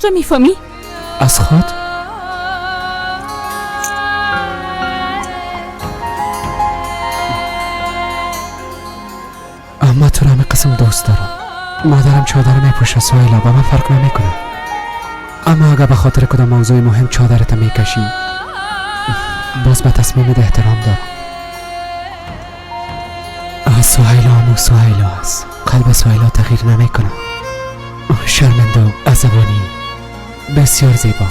کجا میفهمی؟ از خود؟ اما تو همه قسم دوست دارم. مادرم چادر میپوشه سایلا، با من فرق نمیکنه. اما اگه به خاطر کدام موضوع مهم چادرت میکشی، باز به تصمیمت احترام دارم. سهیلا همون سهیلا است. قلب سهیلا تغییر نمیکنه. شرمنده و عصبانی، بسیار زیبا،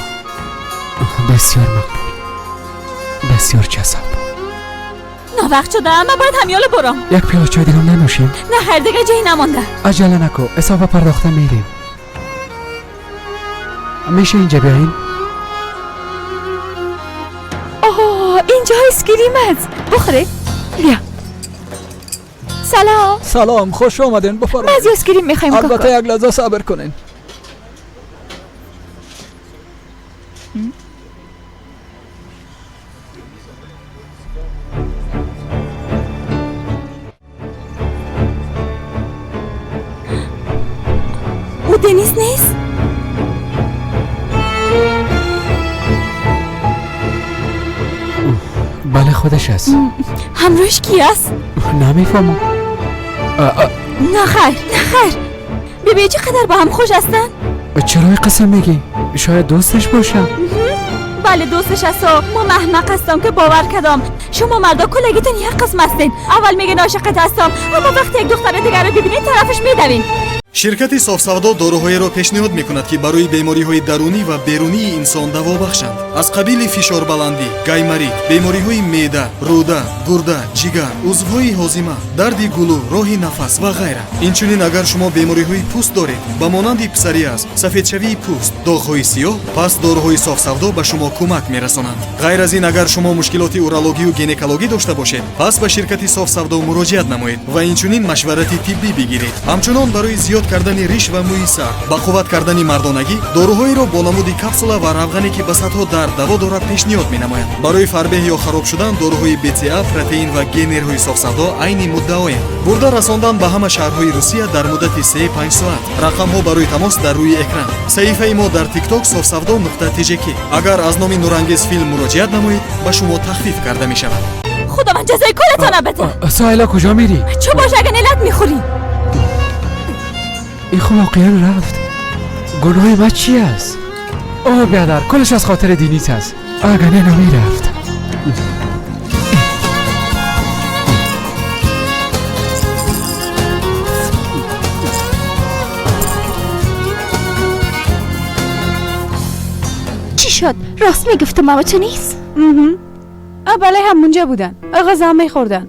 بسیار مقبول، بسیار جذاب. نه وقت شده، اما باید همیاله برم. یک پیاله چای دیگه ننوشیم؟ نه هر دیگه جایی نمانده. عجله نکو، حساب پرداخته میریم. میشه اینجا بیاییم؟ اوه اینجا اسکریم است، بخوره. بیا. سلام، خوش آمدین. بفرمایید. بعضی اسکریم میخوایم کاکا. البته یک لحظه صبر کنین. او دنیز نیست؟ بله خودش است. همراهش کی است؟ نمیفهمم. نه خیر. ببین چقدر با هم خوش هستن. چرا این قسم میگی؟ شاید دوستش باشم. بله دوستش است. ما محمق هستم که باور کردم شما مردا کلگیتون یک قسم هستین. اول میگن عاشقت هستم، اما وقتی یک دختر دیگر رو ببینید طرفش میدوین. شرکتی صاف‌سودا داروهایро пешниҳод мекунад ки барои бемориҳои дарунӣ ва берунии инсон даво бахшанд. аз қабили фишорбаландӣ, гаймарид, бемориҳои меъда, рӯда, гурда, ҷигар, узвҳои ҳозима, дарди гулӯ, роҳи нафас ва ғайра. инчунин агар шумо бемориҳои пӯст доред, ба монанди писариаз, сафедшавии пӯст, доғҳои сиёҳ, пас дороҳои софсавдо ба шумо кӯмак мерасонанд. ғайр аз ин агар шумо мушкилоти урологию гинекологӣ дошта бошед, пас ба ширкати софсавдо муроҷиат намоед ва инчунин машварати тиббӣ бигиред. ҳамчунон барои зиёд кардани риш ва мӯи сар, ба қувват кардани мардонагӣ, дороҳоеро бо намуди капсула ва равғане ки ба сатҳо дард даво дорад пешниҳод менамоянд. барои фарбеҳ ё хароб шудан дороҳои БЦА, протеин ва генерҳои софсавдо айни муддаоянд. бурда расондан ба ҳама шаҳрҳои Русия дар муддати 3-5 соат. рақамҳо барои тамос дар рӯи экран. саҳифаи мо дар TikTok sofsavdo.tjk. агар аз номи нурангез филм муроҷиат намоед, ба шумо тахфиф карда мешавад. خدا من جزای کلتان بده. سهیلا کجا میری؟ چه باشه اگه نلت میخوری؟ این خب واقعا رفت. گناه من چی است؟ اوه بیادر، کلش از خاطر دینیت است. اگه نه نمیرفت. چی شد؟ راست میگفتم ماما تو نیست؟ بله همونجا بودن، غذا میخوردن،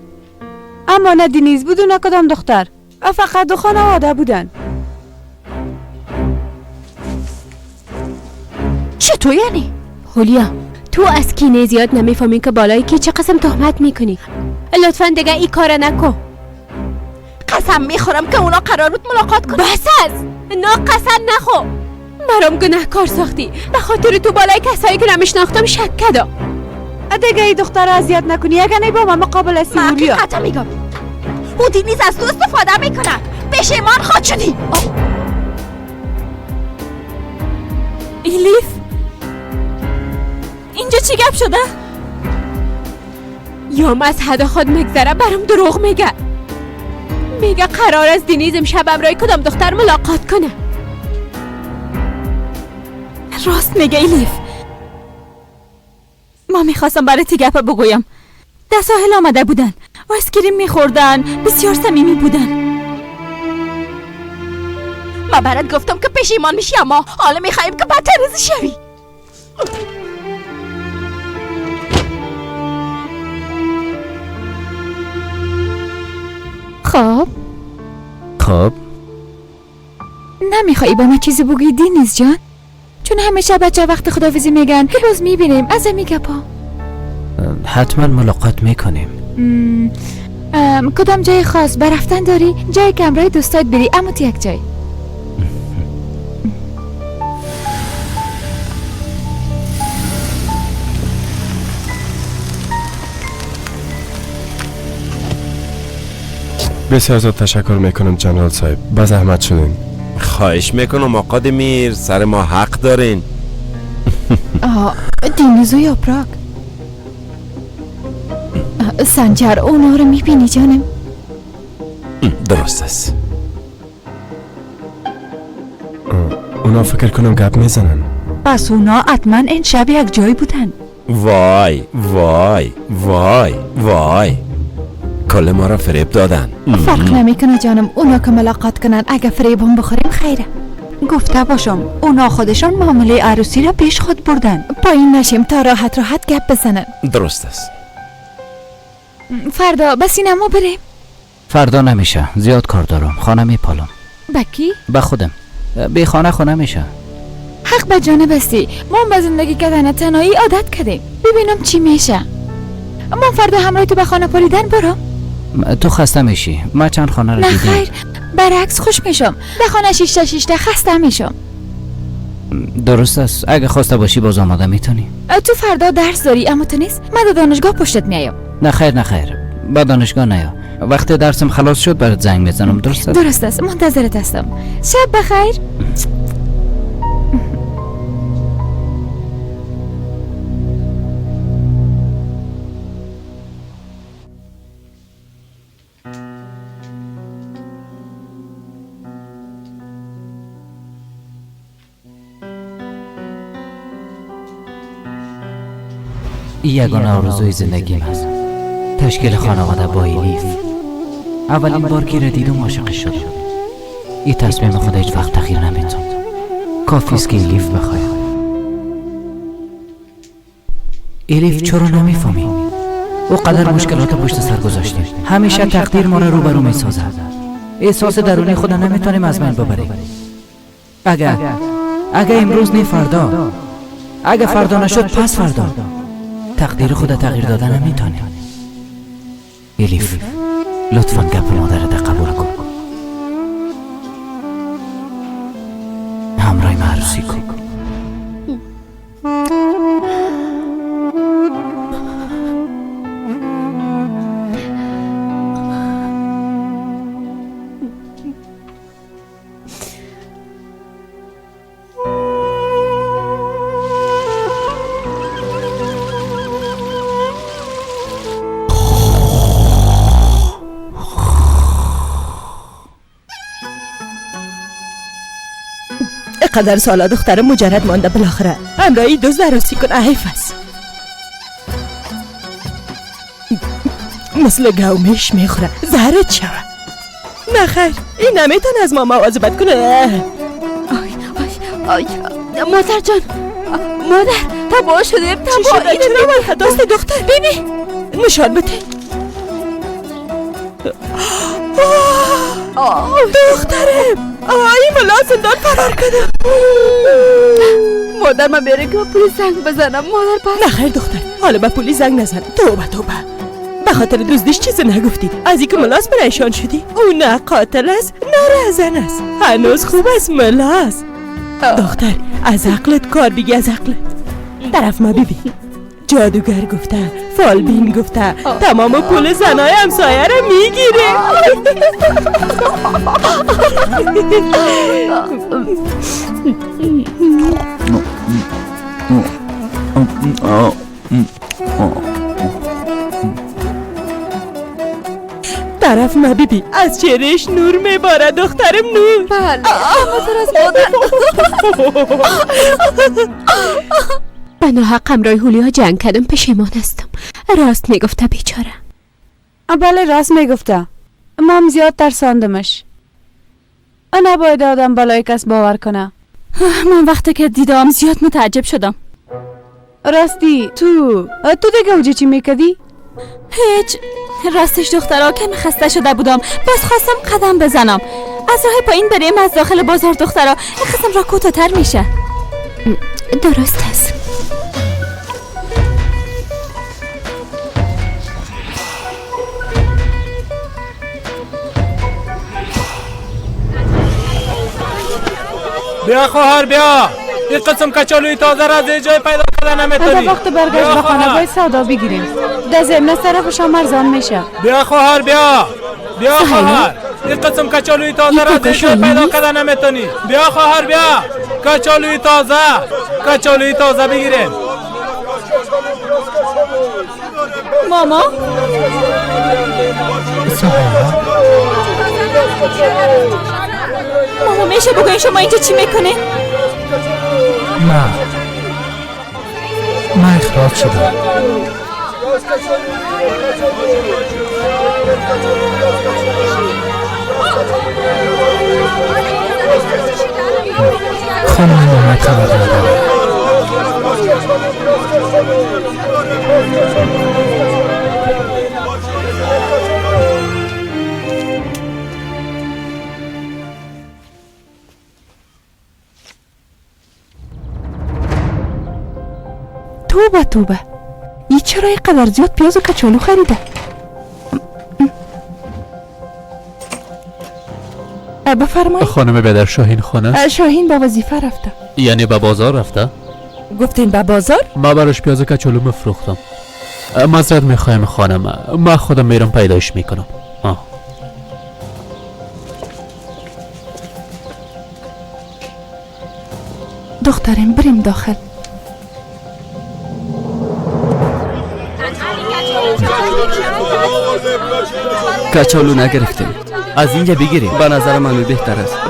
اما نه دنیز بود و نه کدام دختر، فقط دو خانواده بودن. چطور یعنی؟ هولیا تو از کینه زیاد نمیفهمی که بالای کی چه قسم تهمت میکنی. لطفا دیگه این کار نکن. قسم میخورم که اونا قرار بود ملاقات کنن. بس است. نه قسم نخور. مرام گناهکار ساختی. به خاطر تو بالای کسایی که نمیشناختم شک کردم. دیگه این دختر اذیت نکنی. اگه نه با من مقابل هستی هولیا. حقیقتا میگم او دینیز از تو استفاده میکنه. پشیمان خود شدی. ایلیف اینجا چی گپ شده؟ یام از حد خود مگذره برام دروغ میگه قرار از دینیز امشب امرای کدام دختر ملاقات کنه. راست میگه ایلیف. ما میخواستم برای تی گپ بگویم. در ساحل آمده بودن و اسکریم میخوردن، بسیار صمیمی بودن. ما برات گفتم که پشیمان میشی، اما حالا میخوایم که بدتر از شوی. خب نمیخوایی با ما چیزی بگی دینیز جان؟ چون همیشه بچه وقت خداحافظی میگن که باز میبینیم از میگپا. حتما ملاقات میکنیم. کدام جای خاص برفتن داری؟ جای که همراه دوستات بری، اما تو یک جای. بسیار زود تشکر میکنم جنرال صاحب. با زحمت شدین. خواهش میکنم آقا دمیر، سر ما حق دارین. دینیز و یاپراک سنجر اونا رو میبینی جانم؟ درست است. اونا فکر کنم گپ میزنن. پس اونا حتما این شب یک جایی بودن. وای وای وای وای، کل ما را فریب دادن. فرق نمیکنه جانم، اونا که ملاقات کنن اگه فریب هم بخوریم خیره. گفته باشم اونا خودشان معامله عروسی را پیش خود بردن. پایین نشیم تا راحت راحت گپ بزنن. درست است. فردا به سینما بریم. فردا نمیشه، زیاد کار دارم، خانه میپالم. بکی؟ به خودم. بی خانه نمیشه. حق به جانب هستی، ما به زندگی کردن تنهایی عادت کردیم. ببینم چی میشه. ما فردا همراه تو به خانه پالیدن برم. تو خسته میشی، ما چند خانه رو نه دیدیم. خیر، برعکس خوش میشم. به خانه شیشته خسته میشم. درست است، اگه خواسته باشی باز آماده میتونی. تو فردا درس داری اما تو نیست؟ من در دانشگاه پشتت میایم. نه خیر، به دانشگاه نیا. وقتی درسم خلاص شد برات زنگ میزنم. درست است؟ درست است، منتظرت هستم. شب بخیر. یگانه آرزوی زندگیم است، تشکیل خانواده با الیف. اولین بار که را دیدم عاشقش شدم. این تصمیم خود هیچ وقت تغییر نمیتون. کافی است که الیف بخوایم. الیف چرا نمیفهمی؟ او قدر مشکلات پشت سر گذاشتیم. همیشه تقدیر ما را روبرو میسازد. احساس درونی خود نمیتونیم از بین ببریم. اگه امروز نی فردا، اگه فردا نشد پس فردا، تقدیر خود تغییر دادن نمیتونه. الیف لطفاً گپ مادرت قبول کن. همراه من عروسی کن. قدر سالا دختر مجرد مانده بالاخره همراهی دوست عروسی کن. حیف است، مثل گومش میخوره زهرت شوه. نه خیر، این نمیتونه از ما مواظبت کنه. آی مادر جان، مادر تباه شدیم. تباه اینه نمال دوست دختر بینی نشان بده. دخترم این ملا زندان فرار کنم. مادر من بیاره که با پلیس زنگ بزنم. مادر پس نه خیر دختر، حالا به پلیس زنگ نزن. توبه به خاطر دزدیش چیزی نگفتی. از اینکه ملاس پریشان شدی. او نه قاتل است نه رهزن است، هنوز خوب است ملاس. دختر از عقلت کار بگی، از عقلت. طرف ما ببین، جادوگر گفته، فالبین گفته، تمام پول زنای همسایه رو میگیره. طرف ما ببین، از چهرهش نور میباره دخترم، نور. بله مادر از مادر. به ناحق همراه هولیا جنگ کردم، پشیمان هستم. راست میگفته بیچاره. بله راست میگفته. ما هم زیاد ترساندمش. نباید آدم بالای کس باور کنه. من وقتی که دیدم زیاد متعجب شدم. راستی تو دیگه اوجه چی میکردی؟ هیچ، راستش دخترها کمی خسته شده بودم، باز خواستم قدم بزنم. از راه پایین بریم از داخل بازار دخترها این قسم را کوتاه‌تر میشه. درست است. بیا خواهر بیا، این قسم کچالوی تازه را از جای پیدا کردن نمیتونی. وقت برگشت به خانه باید سودا بگیریم. در ضمن طرفش هم ارزان میشه. بیا خواهر بیا خواهر. این قسم کچالوی تازه را از اینجا پیدا کردن نمیتونی. بیا خواهر بیا، کچالوی تازه بگیریم. ماما ماما میشه بگوین شما اینجا چی میکنه؟ من اخراج شدم. خانم محمد خبر ندارم. توبه این چرا اینقدر زیاد پیاز و کچالو خریده؟ بفرمایید. خانم بدر شاهین خانه؟ شاهین با وظیفه رفته. یعنی به بازار رفته؟ گفتین به بازار؟ ما براش پیاز و کچالو مفروختم. معذرت میخوایم خانم، من خودم میرم پیداش میکنم. دخترم بریم داخل. کچالو نگرفتیم. از اینجا بگیریم. به نظر من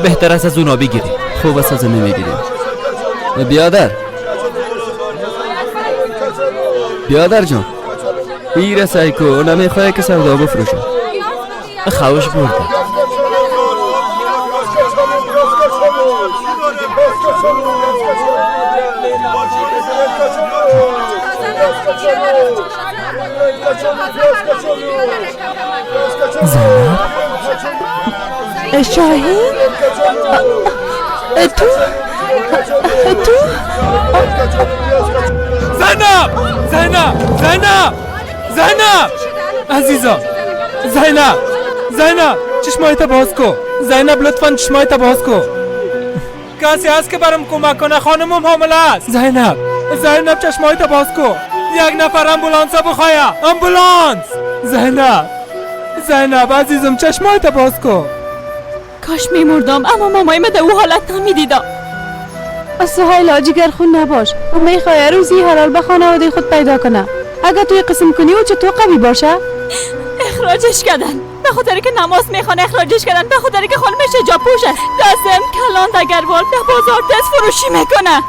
بهتر است از اونا بگیریم. خوب است از میگیریم. بیادر جان بگیره سایکو. نمیخواه که سودا بفروشه. خوش برده. شاهین؟ تو؟ زینب عزیزم، زینب چشمایت باز کن. زینب لطفاً چشمایت باز کن. کسی هست که برام کمک کنه؟ خانمم حامله است. زینب چشمایت باز کن. یک نفر امبولانس بخوایا. امبولانس. زینب عزیزم چشمایت باز کن. کاش میمردم، اما مامای در او حالت نمیدیدم. سهیلا جگر خون نباش. او میخواه روزی حلال به خانواده خود پیدا کنه. اگر توی قسم کنی او چطور قوی باشه؟ اخراجش کردن به خاطر که نماز میخوانه. اخراجش کردن به خاطر که خانمش حجاب پوش است. دستم کلان دگروال به بازار دست فروشی میکنه.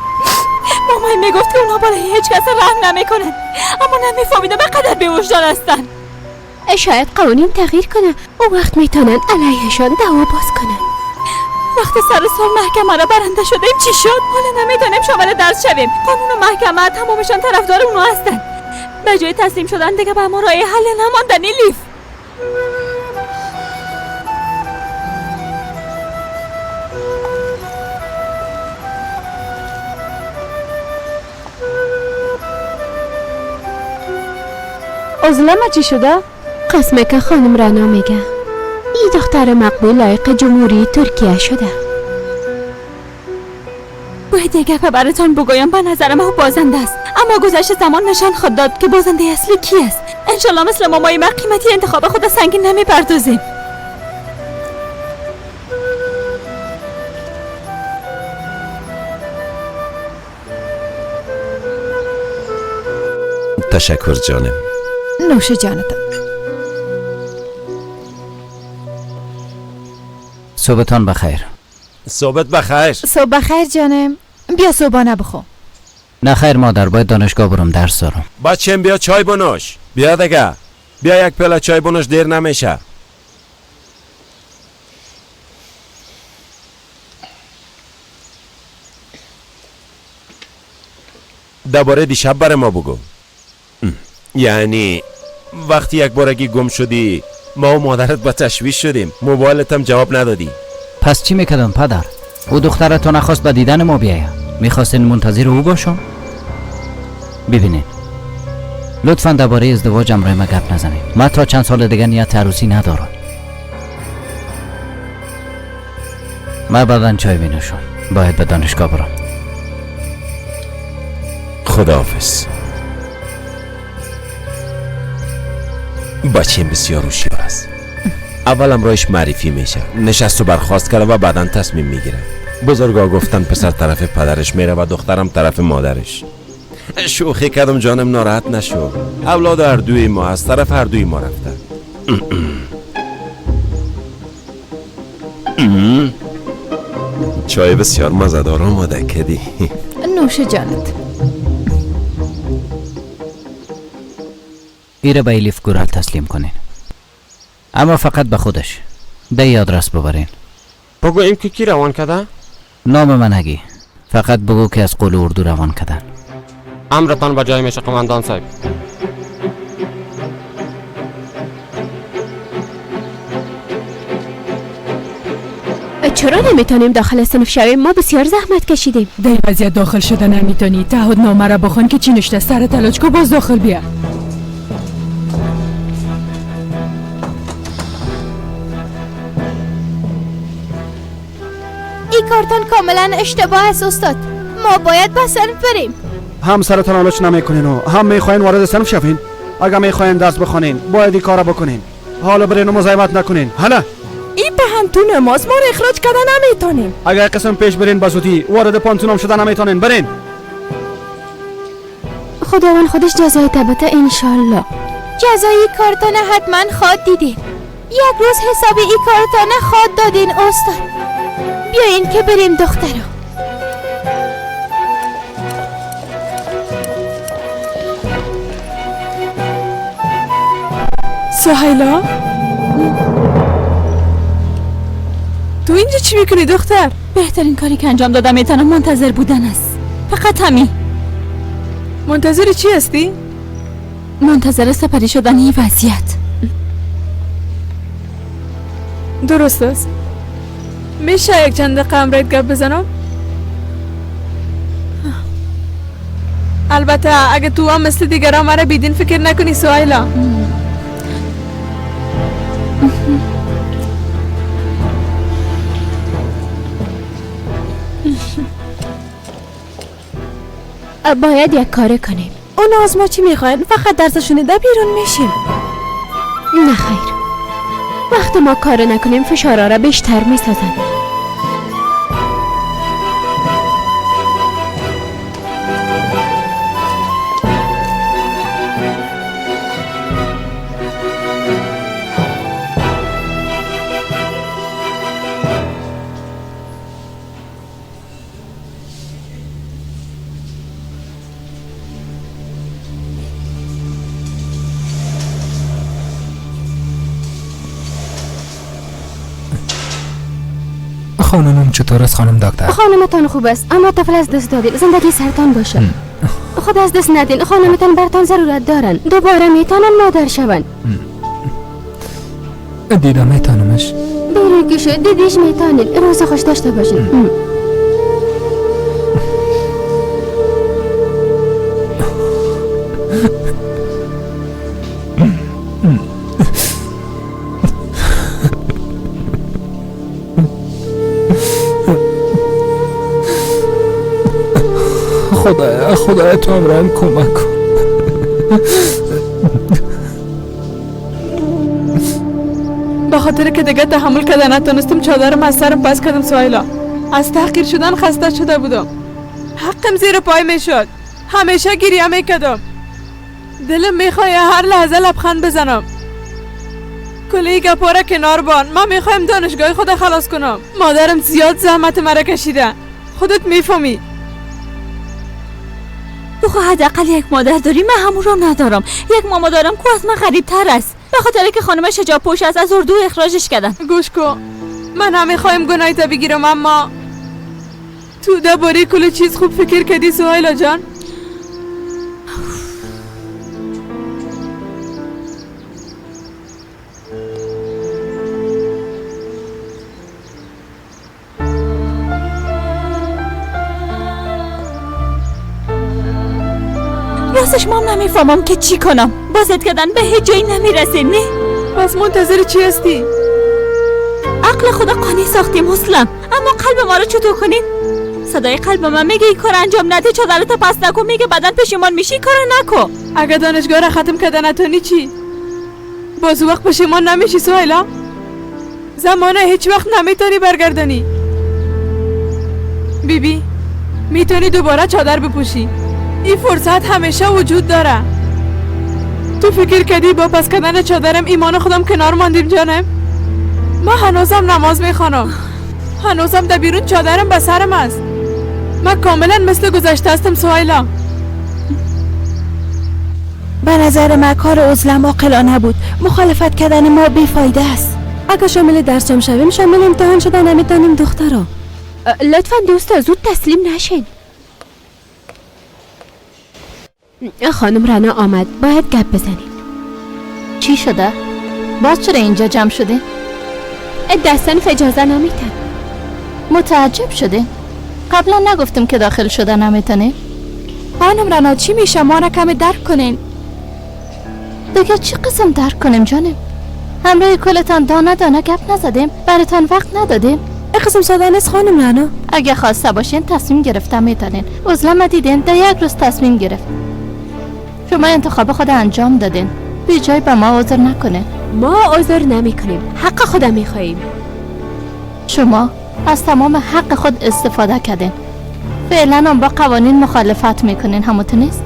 مامای میگفت که اونا برای هیچ کس رحم نمیکنن، اما نمیفهمیدم به قدر بی‌وجدان هستن. شاید قوانین تغییر کنه، اون وقت میتونن علیهشان دعوا باز کنن. وقتی سر سال محکمه را برنده شدیم چی شد؟ حالا نمیتونیم شامل درس شویم. قانون و محکمه تمامشان طرفدار اونا هستن. به جای تسلیم شدن دیگه به ما راه حل نماندنی لیف. ازلمه چی شده؟ قسمه که خانم رنا میگه این دختر مقبول لایق جمهوری ترکیه شده. باید یک گپ براتون بگویم. به نظر من او بازنده است، اما گذشت زمان نشان خود داد که بازنده اصلی کی است. انشالله مثل مامای ما قیمتی انتخاب خود سنگین نمیپردازیم. تشکر جانم. نوش جانتان. صبحتان بخیر. صبحت بخیر. صبح بخیر جانم. بیا صبحانه بخو. نه خیر مادر، باید دانشگاه برم درس دارم. بچه‌م بیا چای بنوش. بیا دیگه. بیا یک پیاله چای بنوش، دیر نمیشه. درباره دیشب برای ما بگو. یعنی وقتی یک بارگی گم شدی ما و مادرت با تشویش شدیم، موبایلت هم جواب ندادی. پس چی میکردم پدر؟ او دخترتو نخواست به دیدن ما بیاید. میخواستین منتظر او باشم؟ ببینین لطفا درباره ازدواجم روی ما گپ نزنید. من تا چند سال دیگه نیت عروسی ندارم. من بعداً چای بنوشم. باید به دانشگاه برم. خداحافظ. بچه‌م بسیار هوشیار است. اولم رایش معرفی میشه، نشست و برخواست کرده و بعداً تصمیم میگیره. بزرگا گفتن پسر طرف پدرش میره و دخترم طرف مادرش. شوخی کردم جانم، ناراحت نشو. اولاد هر دوی ما از طرف هر دوی ما رفته. چای بسیار مزه‌دار آماده کردی. نوش جانت. ایره به ایلیف گورال تسلیم کنین، اما فقط به خودش. به ای آدرس ببرین. بگوییم که کی روان کرده؟ نام من نگی، فقط بگو که از قول اردو روان کردن. امرتان به جای میشه قماندان صاحب. چرا نمیتونیم داخل صنف شویم؟ ما بسیار زحمت کشیدیم. در وضعیت داخل شده نمیتونی. تعهد نامه را بخون که چی نشته. سر تلاش کو باز داخل بیا. این کارتون کاملا اشتباه است استاد. ما باید به صنف بریم. هم سرتان آلوچ نمیکنین و هم میخواین وارد صنف شوین. اگر میخواین درس بخونین باید این کارا بکنین. حالا برین و مزاحمت نکنین. حالا این پهنتون ماست، ما رو اخراج کردن نمیتونیم. اگر قسم پیش برین بزودی وارد پانتونم شدن نمیتونین. برین. خداوند خودش جزای تبته انشالله. جزای کارتون حتما خواد دیدین. یک روز حسابی این کارتون خواد دادین استاد. بیاین که بریم دخترو. سهیلا، تو اینجا چی میکنی دختر؟ بهترین کاری که انجام دادم میتونم منتظر بودن است. فقط همین. منتظر چی هستی؟ منتظر سپری شدن این وضعیت. درست است. میشه یک چند دقیقه امرایت گپ بزنم؟ البته اگه تو هم مثل دیگران مرا بیدین فکر نکنی سهیلا. باید یک کار کنیم. اون از ما چی میخواین؟ فقط درس شنیده بیرون میشیم. نه خیر. وقتی ما کار نکنیم فشارها را بیشتر میسازن. خانمم چطور است خانم دکتر؟ خانمتان خوب است اما طفل از دست دادین. زندگی سرتان باشه. خود از دست ندین. خانمتان برتان ضرورت دارن. دوباره میتونن مادر شون. دیدم میتونمش. بیرون شد دیدیش میتونین. روز خوش داشته باشین. خدایا تو هم کمک کن. به خاطر که دیگه تحمل کردن نتونستم چادرم از سرم پس کردم سهیلا. از تحقیر شدن خسته شده بودم. حقم زیر پای میشد. همیشه گریه میکردم. دلم میخواد هر لحظه لبخند بزنم. کلی گپاره کنار بان. من میخوایم دانشگاه خود خلاص کنم. مادرم زیاد زحمت مرا کشیده. خودت میفهمی. تو خواهد حداقل یک مادر داری. من همون رو ندارم. یک ماما دارم که از من غریب تر است. به خاطر که خانمش حجاب پوش است از اردو اخراجش کردن. گوش کن. من هم میخوایم گناهی تا بگیرم اما تو درباره کل چیز خوب فکر کردی سهیلا جان؟ راستش مام نمیفهمم که چی کنم. بازت کردن به هیچ جایی نمیرسیم. نه پس منتظر چی هستی؟ عقل خدا قانع ساختیم مسلم، اما قلب ما رو چطور کنیم؟ صدای قلب من میگه این کار انجام نده، چادرت پس نکن. میگه بعدن پشیمان میشی، کار نکن. اگه دانشگاه را ختم کردن نتونی چی؟ باز وقت پشیمان نمیشی سهیلا؟ زمانه هیچ وقت نمیتونی برگردانی. بیبی میتونی دوباره چادر بپوشی. این فرصت همیشه وجود داره. تو فکر کردی با پس کردن چادرم ایمان خودم کنار ماندیم جانم؟ من هنوزم نماز میخوانم. هنوزم در بیرون چادرم به سرم است. من کاملا مثل گذشته هستم سهیلا. به نظر من کار عزلم عاقلانه بود. مخالفت کردن ما بیفایده است. اگه شامل درسم شویم شامل امتحان شده نمیتونیم دخترا. لطفا دوستا زود تسلیم نشین. خانم رنا آمد. باید گپ بزنیم. چی شده؟ باز چرا اینجا جمع شده؟ دستن اجازه نمیتن. متعجب شده؟ قبلا نگفتم که داخل شده نمیتونه؟ خانم رنا چی میشه؟ ما را کمی درک کنین. دیگه چی قسم درک کنیم جانم؟ همراه کلتان دانه دانه گپ نزدیم؟ براتان وقت ندادیم؟ این قسم ساده نیست خانم رنا. اگه خواسته باشین تصمیم گرفتم میتونین. عزلم دیدین در یک روز تصمیم گرفت. شما انتخاب خود انجام دادین. بی جای به ما عذر نکنین. ما عذر نمی کنیم. حق خودم میخواییم. شما از تمام حق خود استفاده کردین. فعلا هم با قوانین مخالفت میکنین. همونطور نیست؟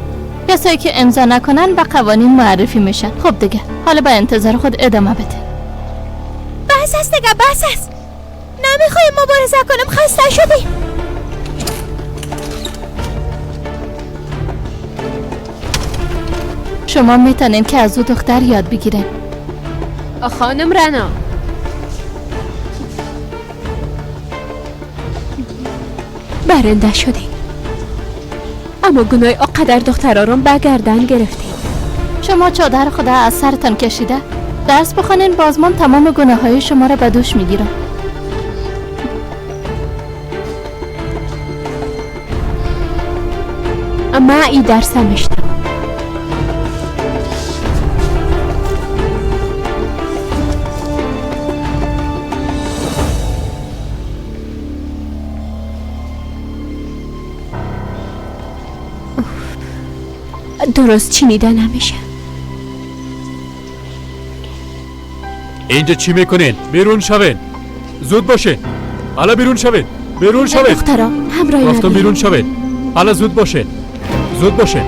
کسایی که امضا نکنن به قوانین معرفی میشن. خب دیگه حالا به انتظار خود ادامه بده. بس است دیگه، بس است. نمیخوایم مبارزه کنم. خسته شدیم. شما میتونین که از او دختر یاد بگیرین. خانم رنا برنده شدیم، اما گناه آقدر دخترارم بگردن گرفتیم. شما چادر خدا از سرتان کشیده. درس بخونین بازمان تمام گناه های شما را به دوش میگیرم. اما ای درس نمیشتم. درست چینیده نمیشه. اینجا چی میکنین؟ بیرون شوین. زود باشین. حالا بیرون شوین. بیرون شوین. دخترا همراهی گفتم نداریم. بیرون شوین. حالا زود باشین. زود باشین.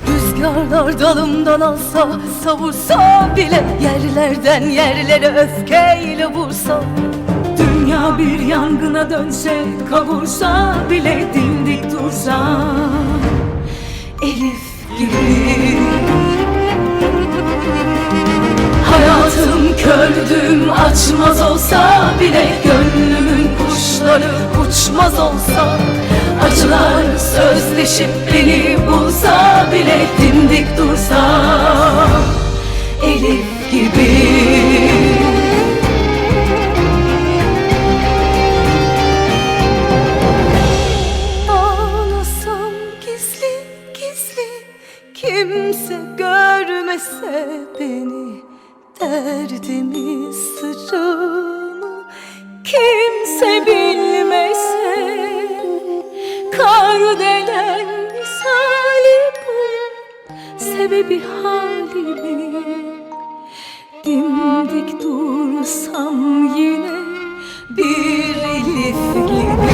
Rüzgarlar dalımdan alsa, savursa bile yerlerden yerlere öfkeyle vursa, dünya bir yangına dönse, kavursa bile dimdik dursa, Elif gibi. Hayatım kördüm açmaz olsa bile, gönlümün kuşları uçmaz olsa, acılar sözleşip beni bulsa bile dimdik dursa, Elif gibi. Ağlasam gizli gizli, kimse görmese beni, derdimi sırrımı kimse bilmese, kar delen misali bu, sebebi halimi. Dimdik dursam yine bir Elif gibi.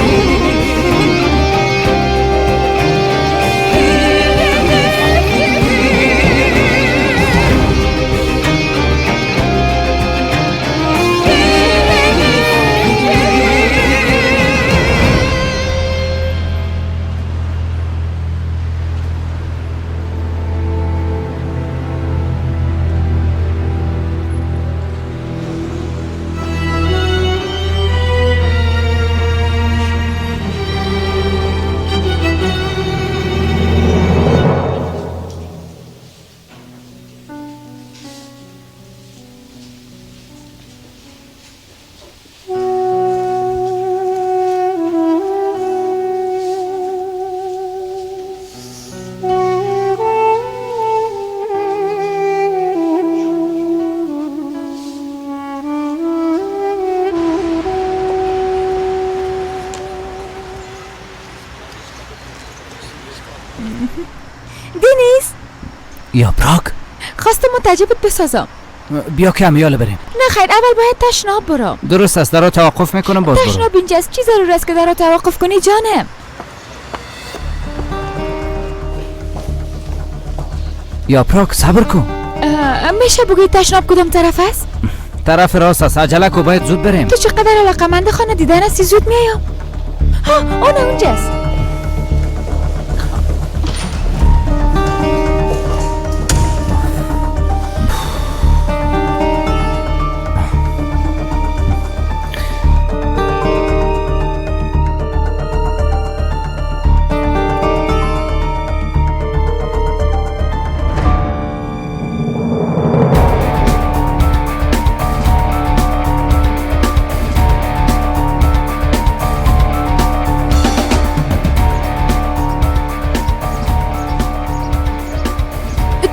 دینیز یا براک خواستم متعجبت بسازم. بیا که امیاله بریم. نه خیر، اول باید تشناب برم. درست است، در توقف میکنم باز برو. تشناب اینجاست، چی ضرور است که در توقف کنی جانم؟ یا براک صبر کن. میشه بگوی تشناب کدام طرف است؟ طرف راست است، عجله کو، باید زود بریم. تو چقدر علاقه‌مند خانه دیدن هستی، زود میایم. ها اونجاست.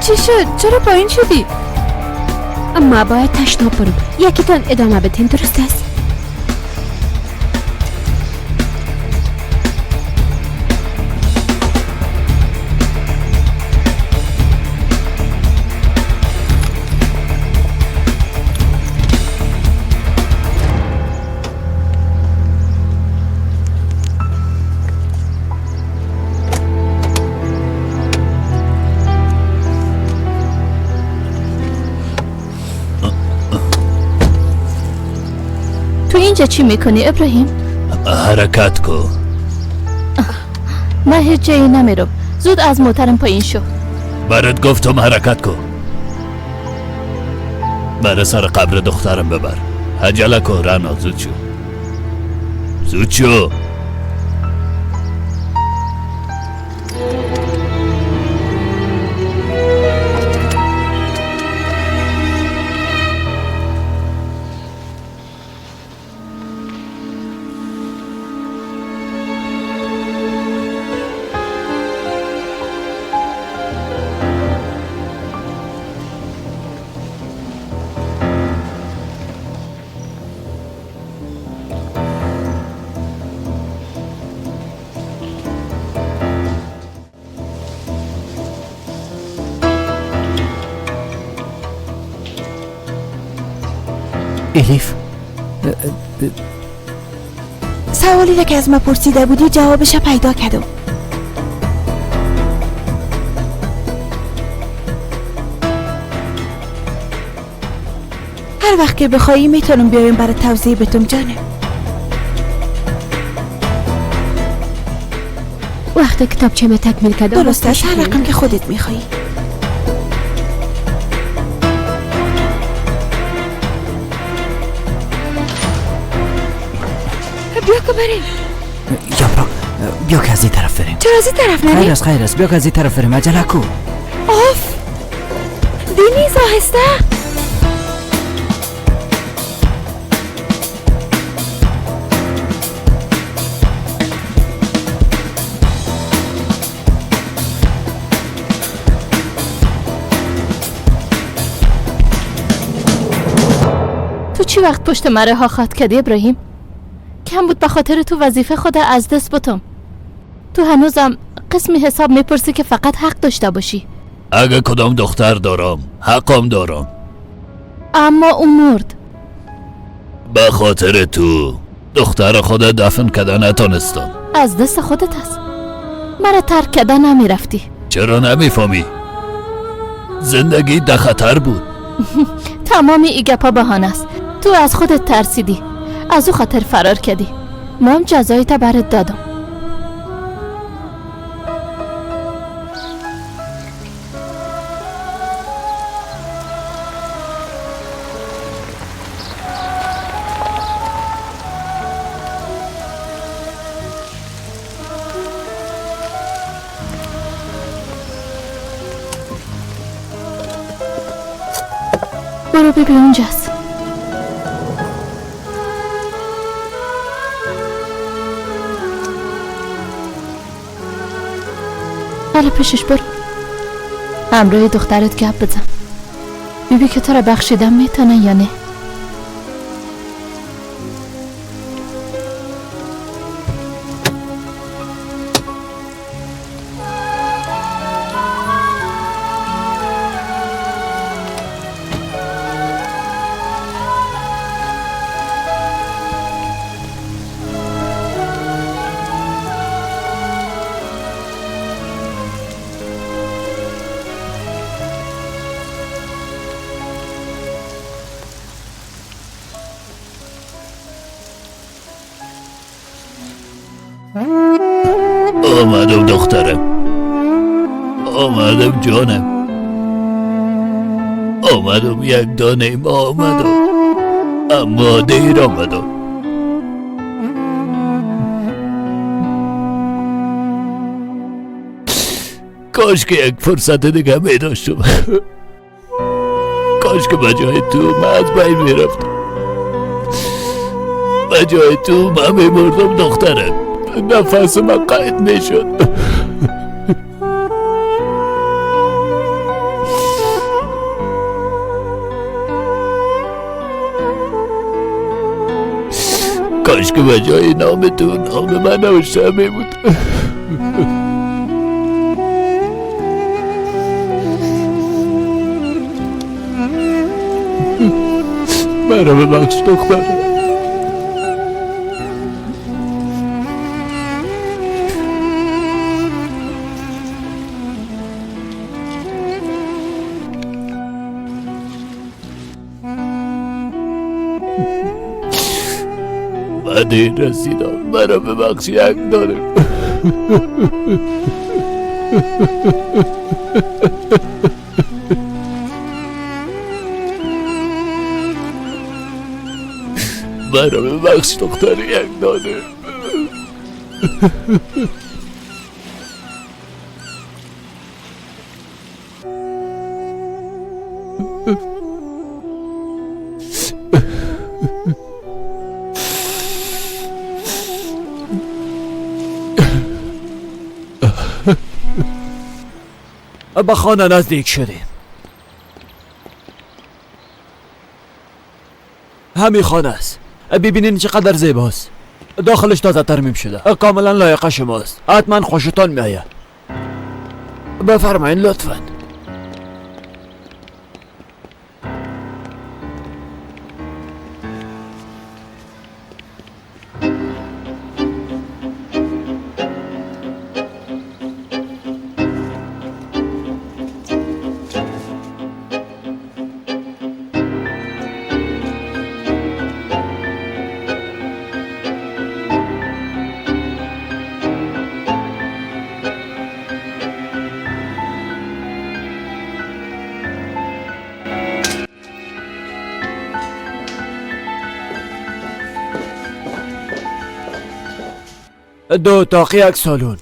چی شد؟ چرا پایین شدی؟ اما باید تشناب برم. یکیتان ادامه بدین، درست است؟ اینجا چی میکنی ابراهیم؟ حرکت کن. من هیچ جایی نمیرم. زود از موترم پایین شو. برات گفتم حرکت کن. برای سر قبر دخترم ببر. عجله کن رنا، زود شو. زود شو. الیف، سوالی را که از ما پرسیده بودی جوابش پیدا کردم. هر وقت که بخوایی میتونم بیایم برای توضیح بتم جانم. وقت کتاب چه تکمیل کردم. درست است، هر رقم که خودت میخوایی. بیا که بریم. یا براک، بیا که از این طرف بریم. چرا از این طرف نریم؟ خیر است، بیا که از این طرف بریم. عجله کو. آف دینیز، آهسته. تو چی وقت پشت مره ها خط کردی ابراهیم؟ کم بود به خاطر تو وظیفه خود از دست بتم. تو هنوزم قسمی حساب میپرسی که فقط حق داشته باشی. اگه کدام دختر دارم حقم دارم. اما اون مرد. به خاطر تو دختر خود دفن کردن نتونستم. از دست خودت است. مرا ترک کردن نمیرفتی. چرا نمیفهمی؟ زندگی در خطر بود. تمامی ای گپا بهانه است. تو از خودت ترسیدی، از او خاطر فرار کردی. ما هم جزایت برات دادم. برو ببین اونجاست. حالا پیشش برو، همراه دخترت گپ بزن، ببین که تو را بخشیدن میتونه یا نه. آمدم دخترم، آمدم جانم، آمدم یک دانه ما آمدم، اما دیر آمدم. کاش که یک فرصت دیگه می داشتم، کاش که بجای تو من از بین می رفتم، بجای تو من می مردم دخترم، نفس من قید می شد. کاش که بجای نام تو نام من نوشته می بود. مرا ببخش دخترم. من دیر رسیدم، مرا ببخش یک دارم. مرا ببخش دختر یک دانه. به خانه نزدیک شدیم. همین خانه است. ببینین چقدر زیباست. داخلش تازه ترمیم شده، کاملا لایق شماست. حتما خوشتان میآید. بفرمایین لطفا. دو اتاق یک سالن.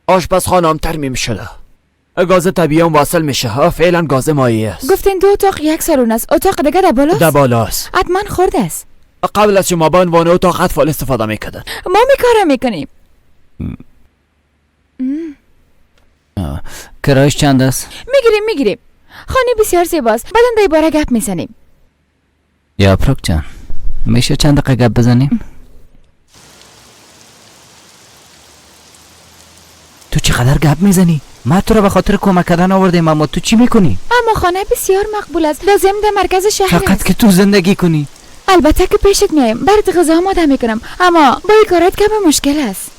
آشپزخانه هم ترمیم شده. گاز طبیعی هم واصل میشه. فعلا گاز مایعی است. گفتین دو اتاق یک سالن است. اتاق دیگه در بالاست؟ در بالاست. حتما خورده است. قبل از شما به عنوان اتاق اطفال استفاده میکردن. ما میکاره میکنیم. کرایش چند است؟ میگیریم. خانه بسیار زیباست. بعدا در باره گپ میزنیم. یاپرک جان، میشه چند دقیقه گپ بزنیم؟ تو چقدر گپ میزنی؟ ما تو رو به خاطر کمک کردن آوردیم، اما تو چی میکنی؟ اما خانه بسیار مقبول است. لازم در مرکز شهر فقط است. که تو زندگی کنی. البته که پیشت میایم، برات غذا آماده میکنم، اما با این کارات کم مشکل است.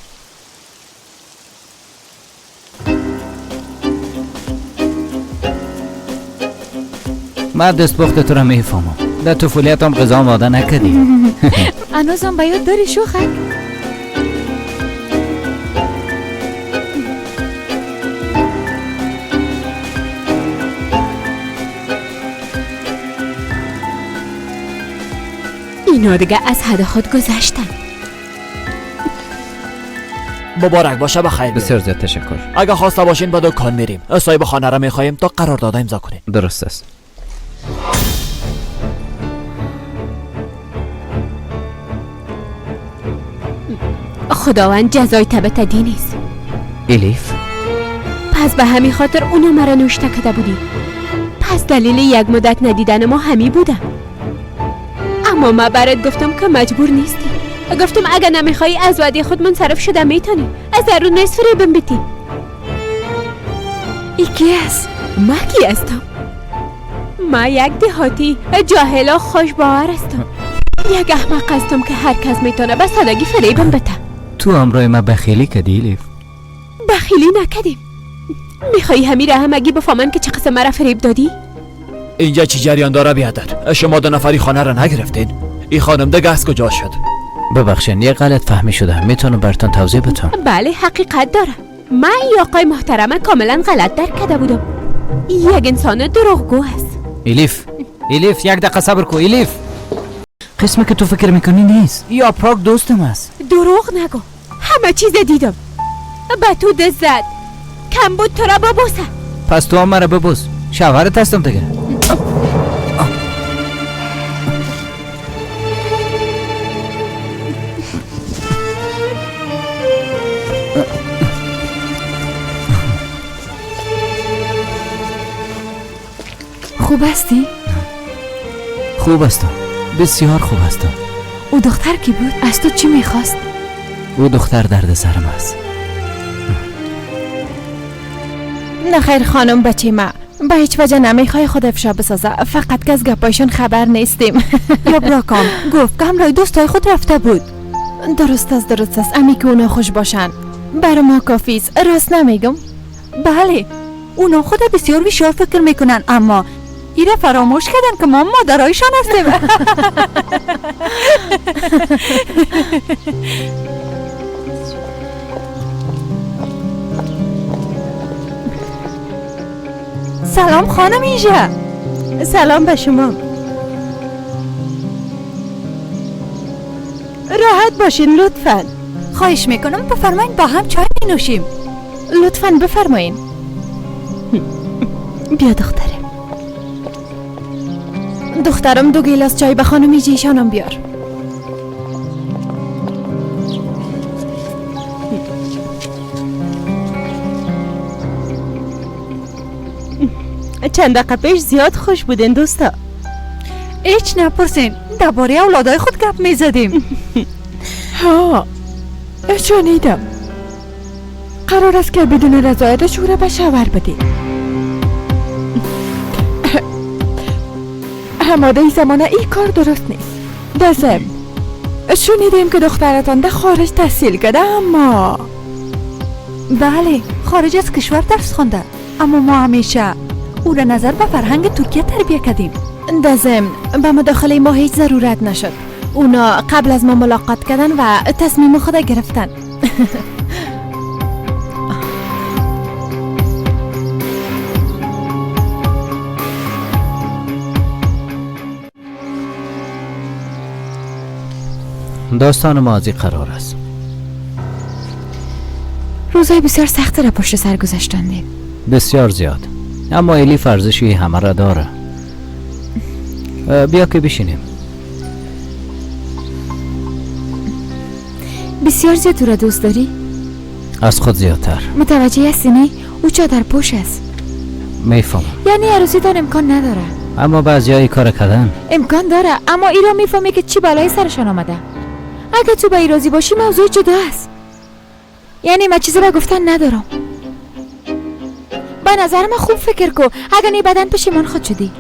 من دستپخت تو رو میفهمم. در طفولیت هم غذا آماده نکردی. هنوزم به یاد داری شوخک؟ اینا دیگه از حد خود گذشتن. مبارک باشه بخیر. بسیار زیاد تشکر. اگه خواسته باشین به دکان میریم. صاحب خانه را میخوایم تا قرارداد امضا کنیم. درست است. خداوند جزای تبتدی نیست. الیف، پس به همین خاطر اونو مرا نوشته کده بودی. پس دلیل یک مدت ندیدن ما همی بودم. اما ما برات گفتم که مجبور نیستی. گفتم اگه نمیخوایی از وعده خود منصرف شده میتونی. از درون نصف ریبم بیتی. ای کی است؟ ما کی هستم؟ ما یک دهاتی جاهل و خوش باور هستم. یک احمق هستم که هر کس میتونه به سادگی فریبم بده. تو امروی ما بخیلی کدی الیف؟ بخیلی نکدیم. میخوایی همین را همگی بفهمن که چه قسم مرا فریب دادی؟ اینجا چی جریان داره بیادر؟ شما دو نفری خانه را نگرفتین؟ این خانم دیگه از کجا شد؟ ببخشین یه غلط فهمی شده، میتونم براتون توضیح بدم؟ بله حقیقت داره. من این آقای محترمه کاملا غلط درک کرده بودم. یک انسان دروغگو است. الیف یک دقیقه صبر کو. الیف قسمی که تو فکر میکنی نیست. یا پراگ دوستم است. دروغ نگو، همه چیز دیدم. به تو دست زد، کم بود تو را ببوسه. پس تو هم مرا ببوس، شوهرت هستم دیگه. خوب هستی؟ خوب هستم، بسیار خوب هستم. او دختر کی بود؟ از تو چی میخواست؟ او دختر درد سرم است. نخیر خانم بچه ما، به هیچ وجه نمیخوای خود افشا بسازه، فقط که از گپایشون خبر نیستیم. یا براکام گفت که همراه دوستای خود رفته بود. درست است امی که اونا خوش باشن، برای ما کافیست. راست نمیگم؟ بله، اونا خود بسیار بیشتر فکر میکنن، اما ایره فراموش کردن که ما مادرایشان هستیم. سلام خانم ایجا. سلام به شما. راحت باشین لطفاً. خواهش میکنم بفرمایین با هم چای می نوشیم. لطفاً بفرمایین. بیا دخترم 2 گیلاس چای به خانم ایجیشانم بیار. چند دقیقه پیش زیاد خوش بودین دوستا. هیچ نپرسین، درباره اولادای خود گپ میزدیم. ها شنیدم. قرار است که بدون رضایت شوره به شوهر بدی. هماده زمانه این کار درست نیست. دزم شنیدیم که دخترتان در خارج تحصیل کرده، اما بله خارج از کشور درس خونده، اما ما همیشه او را نظر به فرهنگ ترکیه تربیه کردیم. دزم به مداخله ما هیچ ضرورت نشد. اونا قبل از ما ملاقات کردن و تصمیم خود گرفتن. داستان ما از این قرار است. روزای بسیار سخت را پشت سر گذاشتندیم. بسیار زیاد، اما الیف ارزشی همه را داره. بیا که بشینیم. بسیار زیاد تو را دوست داری؟ از خود زیادتر. متوجه هستی نه؟ او چادر پوش است. میفهمم. یعنی عروسیتان امکان نداره. اما بعضیایی کار کردن. امکان داره، اما ای را میفهمی که چی بالای سرشان آمده. اگه تو به ای راضی باشی موضوع جدا است. یعنی من چیزی به گفتن ندارم. به نظر من خوب فکر کو، اگه نی بدن پشیمان خود شدی.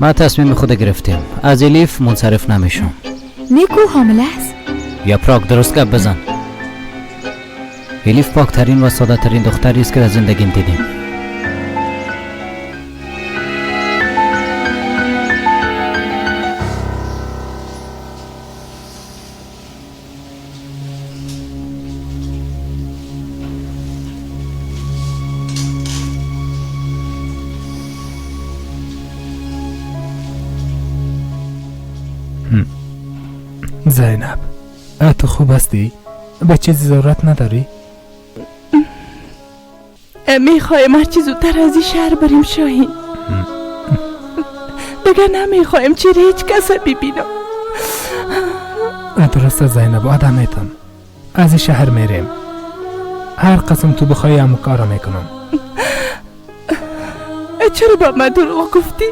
ما تصمیم خود گرفتیم، از الیف منصرف نمیشم. نیکو حامله است. یا پراگ درست گپ بزن. الیف پاکترین و ساده ترین دختری است که در زندگیم دیدیم. زینب، تو خوب هستی؟ به چیزی ضرورت نداری؟ میخوایم هر چی زودتر از این شهر بریم شاهین. دیگه نمیخوایم چیره هیچ کس ببینم. درسته زینب، آدم ایتم از این شهر میریم. هر قسم تو بخوای همون کارو میکنم. چرا با من دروغ گفتی؟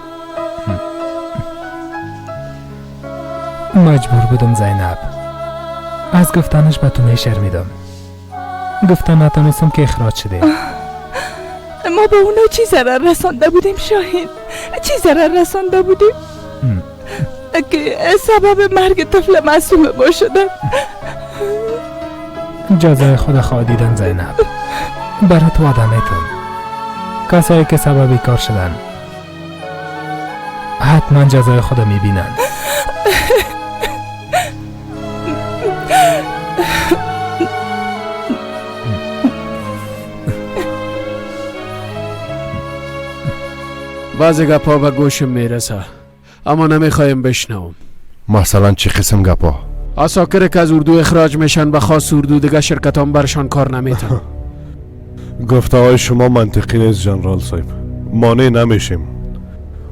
مجبور بودم زینب. از گفتنش به تو میشرمیدم. گفتن نتونستم که اخراج شده. ما به اونا چی ضرر رسانده بودیم شاهین؟ چی ضرر رسانده بودیم؟ که سبب مرگ طفل معصوم ما شدن. جزای خود خواه دیدن زینب. برای تو آدمیتون کسایی که سببی کار شدن حتما جزای خود میبینن. بعضی گپا به گوشم میرسه اما نمیخوایم بشنوم. مثلا چی قسم گپا؟ اساکر که از اردو اخراج میشن به خاص اردو دیگه شرکتان برشان کار نمیتن. گفته های شما منطقی نیست جنرال صاحب، مانع نمیشیم.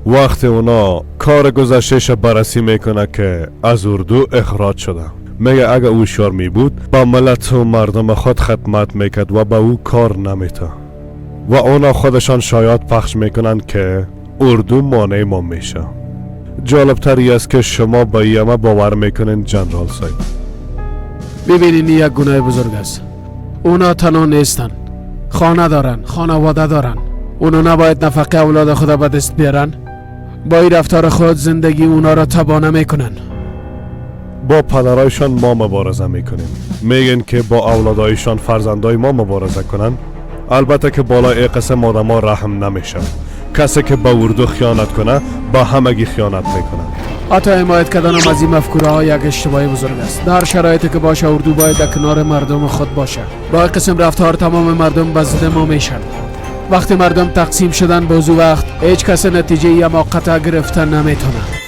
وقتی اونا کار گذشتهش بررسی میکنه که از اردو اخراج شده، میگه اگه او شار می بود با ملت و مردم خود خدمت میکرد و به او کار نمیته و اونا خودشان شاید پخش میکنن که اردو مانع ما میشه. جالبتری است که شما با ایمه باور میکنین جنرال صاحب. ببینین یک گناه بزرگ است. اونا تنها نیستن، خانه دارن، خانواده دارن. اونا نباید نفقه اولاد خدا به دست بیارن. با این رفتار خود زندگی اونا را تباه نمیکنن. با پدرایشان ما مبارزه میکنیم، میگن که با اولادایشان فرزندای ما مبارزه کنن. البته که بالای این قسم آدم ها رحم نمیشه. کسی که با اردو خیانت کنه با همگی خیانت میکنه. حتی حمایت کردن از این مفکوره ها یک اشتباه بزرگ است. در شرایطی که باشه اردو باید در کنار مردم خود باشه. با این قسم رفتار تمام مردم به ضد ما میشن. وقتی مردم تقسیم شدن به وقت هیچ کس نتیجه یا موقته گرفتن نمیتونه.